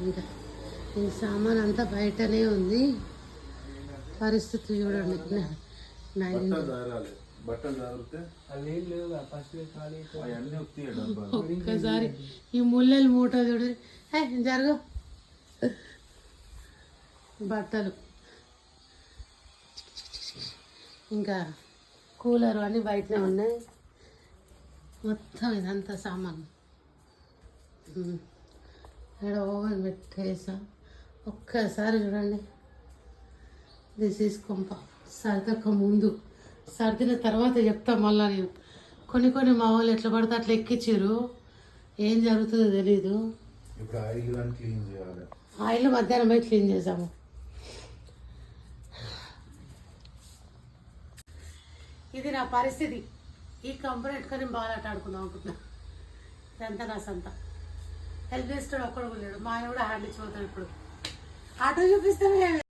ఇంకా ఈ సామాన్ అంతా బయటనే ఉంది. పరిస్థితి చూడండి. ఒక్కసారి ఈ ముల్లెలు మూట చూడండి. జరుగు. బట్టలు ఇంకా కూలరు అన్నీ బయటనే ఉన్నాయి. మొత్తం ఇదంతా సామాన్ ఇక్కడ ఓవెన్ పెట్టేసా. ఒక్కసారి చూడండి. దిస్ ఈజ్ కొంప. సర్దక ముందు, సర్దిన తర్వాత చెప్తా మళ్ళా నేను. కొన్ని మా వాళ్ళు ఎట్లా పడితే అట్లా ఎక్కించారు. ఏం జరుగుతుందో తెలీదు. ఆయిల్ మధ్యాహ్నం పోయి క్లీన్ చేసాము. ఇది నా పరిస్థితి. ఈ కంపెనీ ఎట్టుకొని బాగా ఆట ఆడుకుందాం అనుకుంటున్నా. ఇదంతా నా సంత. హెల్ప్ చేస్తాడు ఒక్కడు లేడు. మా ఆయన కూడా హ్యాండ్ ఇచ్చిపోతాడు. ఇప్పుడు ఆటో చూపిస్తామే.